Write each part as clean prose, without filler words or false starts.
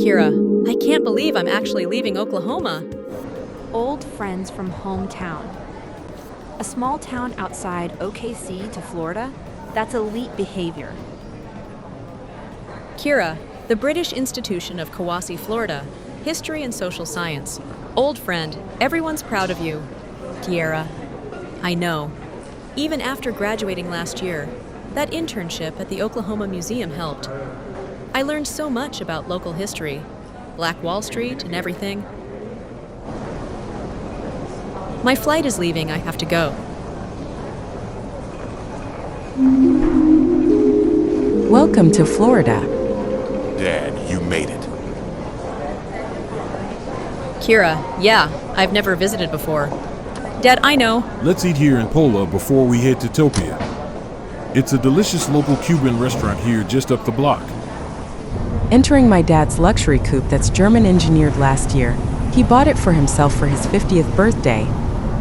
Kiera, I can't believe I'm actually leaving Oklahoma. Old friends from hometown. A small town outside OKC to Florida? That's elite behavior. Kiera, the British institution of Kawasi, Florida. History and social science. Old friend, everyone's proud of you. Kiera, I know. Even after graduating last year, that internship at the Oklahoma Museum helped. I learned so much about local history, Black Wall Street and everything. My flight is leaving, I have to go. Welcome to Florida. Dad, you made it. Kiera, yeah, I've never visited before. Dad, I know. Let's eat here in Pola before we head to Topia. It's a delicious local Cuban restaurant here just up the block. Entering my dad's luxury coupe that's German engineered last year. He bought it for himself for his 50th birthday.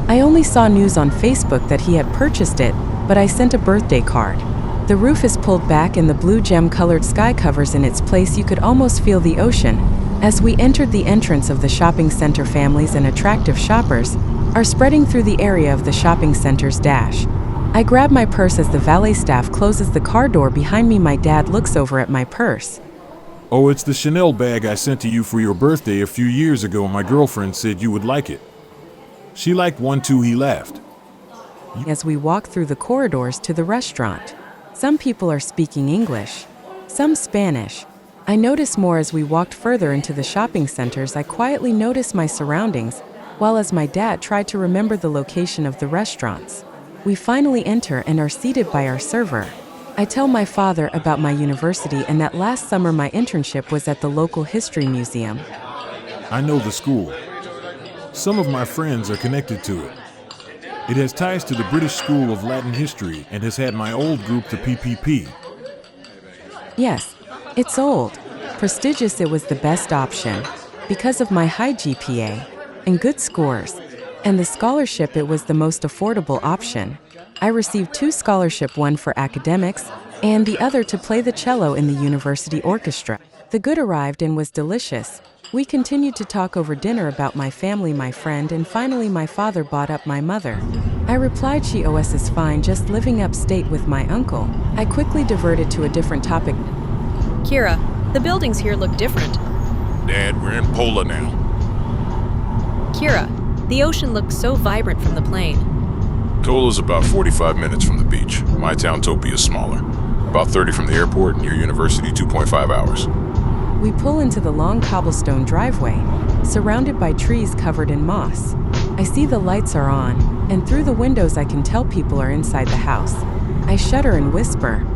I only saw news on Facebook that he had purchased it, but I sent a birthday card. The roof is pulled back and the blue gem-colored sky covers in its place. You could almost feel the ocean. As we entered the entrance of the shopping center, families and attractive shoppers are spreading through the area of the shopping center's dash. I grab my purse as the valet staff closes the car door behind me. My dad looks over at my purse. Oh, it's the Chanel bag I sent to you for your birthday a few years ago. My girlfriend said you would like it. She liked one too, he laughed. As we walk through the corridors to the restaurant, some people are speaking English, some Spanish. I notice more as we walked further into the shopping centers. I quietly notice my surroundings, while as my dad tried to remember the location of the restaurants. We finally enter and are seated by our server. I tell my father about my university and that last summer my internship was at the local history museum. I know the school. Some of my friends are connected to it. It has ties to the British School of Latin History and has had my old group, the PPP. Yes, it's old. Prestigious, it was the best option. Because of my high GPA and good scores, and the scholarship, it was the most affordable option. I received 2 scholarships, one for academics and the other to play the cello in the university orchestra. The good arrived and was delicious. We continued to talk over dinner about my family, my friend, and finally my father brought up my mother. I replied she is fine, just living upstate with my uncle. I quickly diverted to a different topic. Kiera, the buildings here look different. Dad, we're in Pola now. Kiera, the ocean looks so vibrant from the plane. Tola's about 45 minutes from the beach. My town, Topia, is smaller. About 30 from the airport and your university, 2.5 hours. We pull into the long cobblestone driveway, surrounded by trees covered in moss. I see the lights are on, and through the windows I can tell people are inside the house. I shudder and whisper,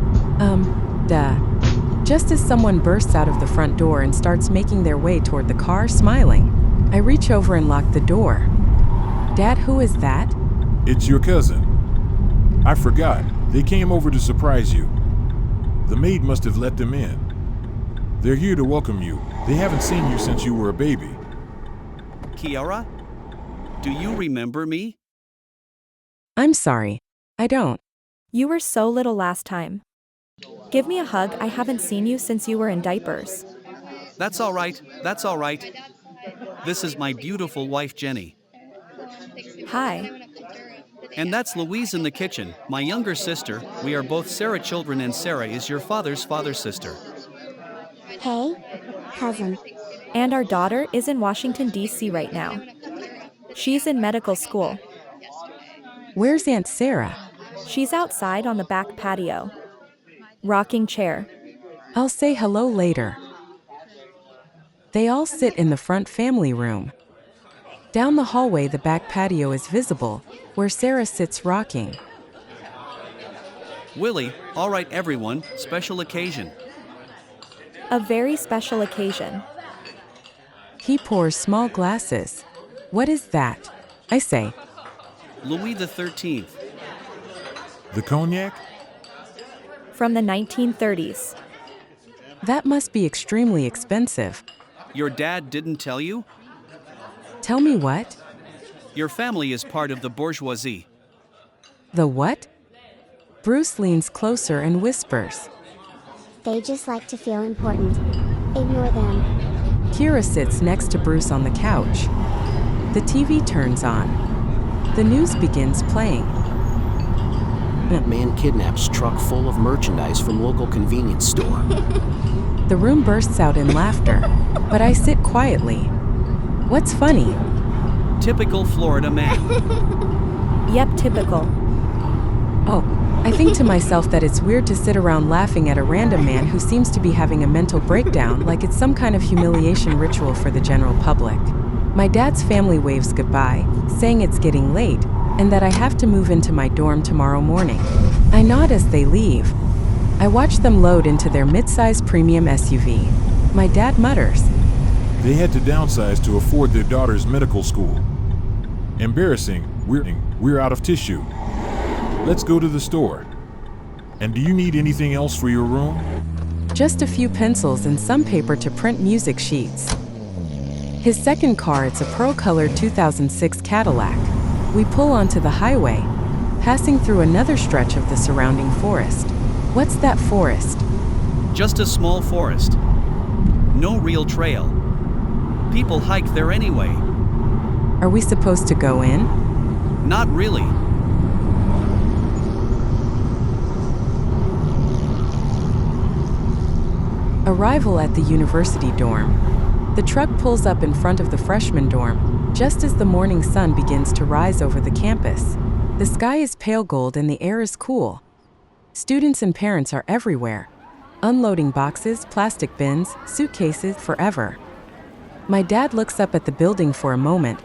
just as someone bursts out of the front door and starts making their way toward the car, smiling. I reach over and lock the door. Dad, who is that? It's your cousin. I forgot. They came over to surprise you. The maid must have let them in. They're here to welcome you. They haven't seen you since you were a baby. Kiera? Do you remember me? I'm sorry. I don't. You were so little last time. Give me a hug. I haven't seen you since you were in diapers. That's all right. That's all right. This is my beautiful wife, Jenny. Hi. And that's Louise in the kitchen, my younger sister. We are both Sarah children, and Sarah is your father's sister. Hey, cousin. And our daughter is in Washington, D.C. right now. She's in medical school. Where's Aunt Sarah? She's outside on the back patio. Rocking chair. I'll say hello later. They all sit in the front family room. Down the hallway, the back patio is visible, where Sarah sits rocking. Willie, all right everyone, special occasion. A very special occasion. He pours small glasses. What is that? I say. Louis the 13th. The cognac? From the 1930s. That must be extremely expensive. Your dad didn't tell you? Tell me what? Your family is part of the bourgeoisie. The what? Bruce leans closer and whispers. They just like to feel important. Ignore them. Kiera sits next to Bruce on the couch. The TV turns on. The news begins playing. Man kidnaps truck full of merchandise from local convenience store. The room bursts out in laughter, but I sit quietly. What's funny? Typical Florida man. Yep, typical. Oh, I think to myself that it's weird to sit around laughing at a random man who seems to be having a mental breakdown like it's some kind of humiliation ritual for the general public. My dad's family waves goodbye, saying it's getting late, and that I have to move into my dorm tomorrow morning. I nod as they leave. I watch them load into their mid-sized premium SUV. My dad mutters, They had to downsize to afford their daughter's medical school. Embarrassing, we're out of tissue. Let's go to the store. And do you need anything else for your room? just a few pencils and some paper to print music sheets. His second car, it's a pearl-colored 2006 Cadillac. We pull onto the highway, passing through another stretch of the surrounding forest. What's that forest? Just a small forest. No real trail. People hike there anyway. Are we supposed to go in? Not really. Arrival at the university dorm. The truck pulls up in front of the freshman dorm, just as the morning sun begins to rise over the campus. The sky is pale gold and the air is cool. Students and parents are everywhere, unloading boxes, plastic bins, suitcases, forever. My dad looks up at the building for a moment,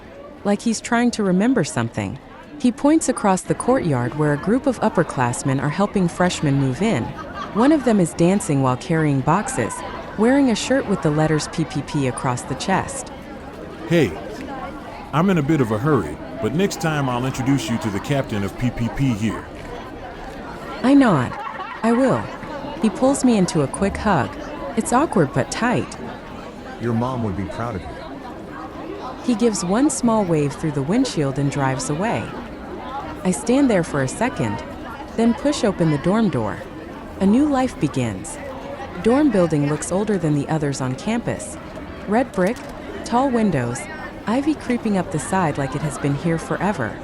like he's trying to remember something. He points across the courtyard where a group of upperclassmen are helping freshmen move in. One of them is dancing while carrying boxes, wearing a shirt with the letters PPP across the chest. Hey, I'm in a bit of a hurry, but next time I'll introduce you to the captain of PPP here. I nod. I will. He pulls me into a quick hug. It's awkward but tight. Your mom would be proud of you. He gives one small wave through the windshield and drives away. I stand there for a second, then push open the dorm door. A new life begins. Dorm building looks older than the others on campus. Red brick, tall windows, ivy creeping up the side like it has been here forever.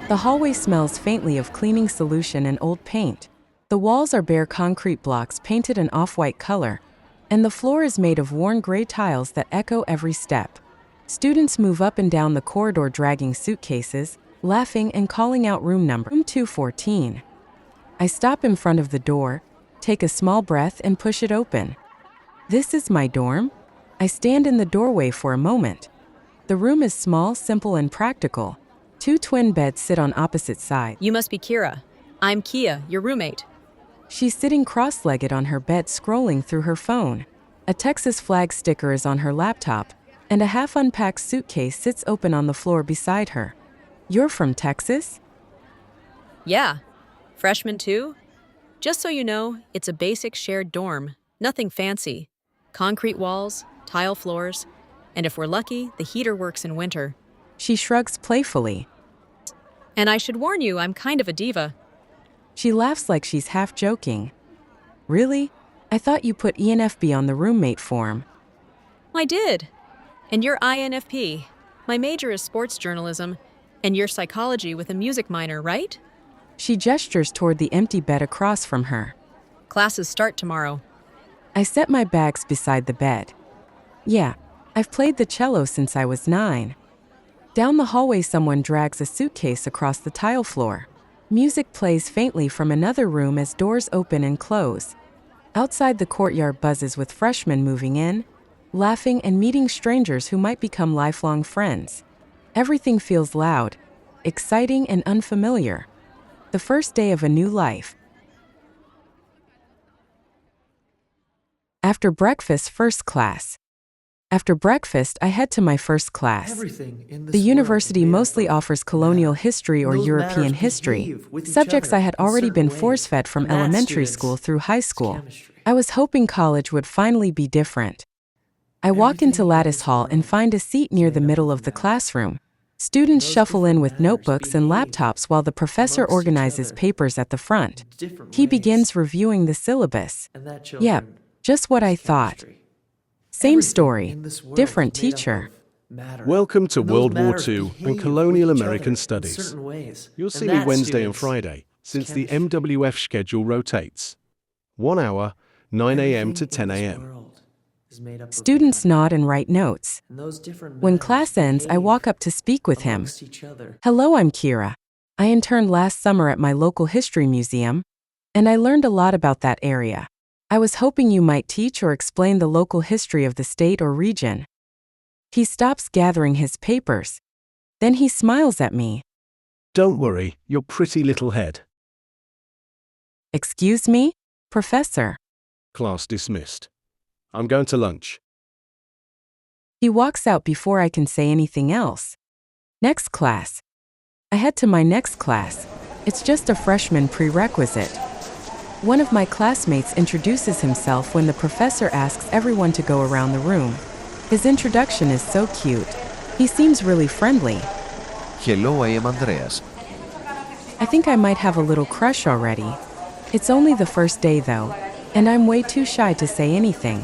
The hallway smells faintly of cleaning solution and old paint. The walls are bare concrete blocks painted an off-white color, and the floor is made of worn gray tiles that echo every step. Students move up and down the corridor dragging suitcases, laughing and calling out room number 214. I stop in front of the door, take a small breath and push it open. This is my dorm? I stand in the doorway for a moment. The room is small, simple, and practical. Two twin beds sit on opposite sides. You must be Kiera. I'm Kia, your roommate. She's sitting cross-legged on her bed scrolling through her phone. A Texas flag sticker is on her laptop, and a half-unpacked suitcase sits open on the floor beside her. You're from Texas? Yeah. Freshman too? Just so you know, it's a basic shared dorm. Nothing fancy. Concrete walls, tile floors, and if we're lucky, the heater works in winter. She shrugs playfully. And I should warn you, I'm kind of a diva. She laughs like she's half joking. Really? I thought you put ENFP on the roommate form. I did. And you're INFP. My major is sports journalism, and you're psychology with a music minor, right? She gestures toward the empty bed across from her. Classes start tomorrow. I set my bags beside the bed. Yeah, I've played the cello since I was 9. Down the hallway, someone drags a suitcase across the tile floor. Music plays faintly from another room as doors open and close. Outside, the courtyard buzzes with freshmen moving in, laughing and meeting strangers who might become lifelong friends. Everything feels loud, exciting, and unfamiliar. The first day of a new life. After breakfast, first class. After breakfast, I head to my first class. The university mostly offers colonial history or European history, subjects I had already been force-fed from elementary school through high school. I was hoping college would finally be different. I walk into Lattice Hall and find a seat near the middle of the classroom. Students shuffle in with notebooks and laptops while the professor organizes papers at the front. He begins reviewing the syllabus. Yep, just what I thought. Same story, different teacher. Welcome to World War II and Colonial American Studies. You'll see me Wednesday and Friday, since the MWF schedule rotates. 1 hour, 9 a.m. to 10 a.m. Students nod and write notes. When class ends, I walk up to speak with him. Hello, I'm Kiera. I interned last summer at my local history museum, and I learned a lot about that area. I was hoping you might teach or explain the local history of the state or region. He stops gathering his papers. Then he smiles at me. Don't worry, your pretty little head. Excuse me, Professor. Class dismissed. I'm going to lunch. He walks out before I can say anything else. Next class. I head to my next class. It's just a freshman prerequisite. One of my classmates introduces himself when the professor asks everyone to go around the room. His introduction is so cute. He seems really friendly. Hello, I am Andreas. I think I might have a little crush already. It's only the first day though, and I'm way too shy to say anything.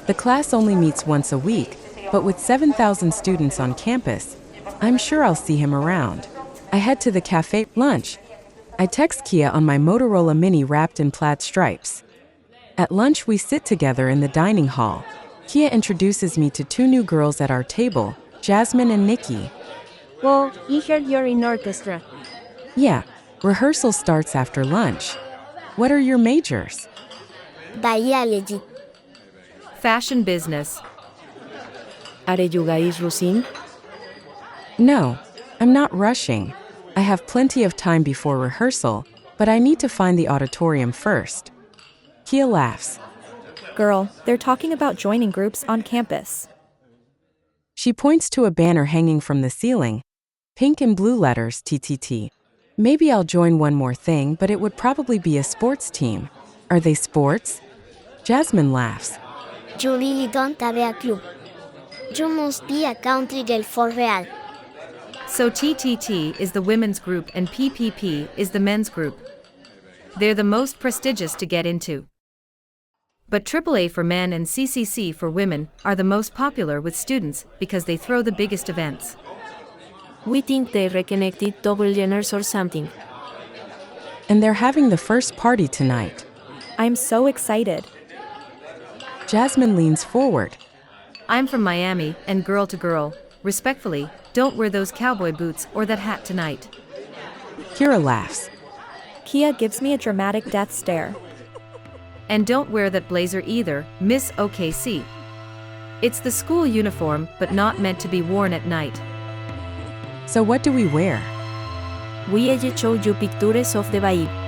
The class only meets once a week, but with 7,000 students on campus, I'm sure I'll see him around. I head to the cafe lunch. I text Kia on my Motorola Mini wrapped in plaid stripes. At lunch we sit together in the dining hall. Kia introduces me to 2 new girls at our table, Jasmine and Nikki. Well, I heard you're in orchestra. Yeah, rehearsal starts after lunch. What are your majors? Biology. Fashion business. Are you guys rushing? No, I'm not rushing. I have plenty of time before rehearsal, but I need to find the auditorium first. Kia laughs. Girl, they're talking about joining groups on campus. She points to a banner hanging from the ceiling. Pink and blue letters, TTT. Maybe I'll join one more thing, but it would probably be a sports team. Are they sports? Jasmine laughs. You really don't have a clue. You must be a country girl for real. So TTT is the women's group and PPP is the men's group. They're the most prestigious to get into. But AAA for men and CCC for women are the most popular with students because they throw the biggest events. We think they reconnected double genders or something. And they're having the first party tonight. I'm so excited. Jasmine leans forward. I'm from Miami, and girl to girl, respectfully, don't wear those cowboy boots or that hat tonight. Kiera laughs. Kia gives me a dramatic death stare. And don't wear that blazer either, Miss OKC. It's the school uniform, but not meant to be worn at night. So what do we wear? We just showed you pictures of the vibe.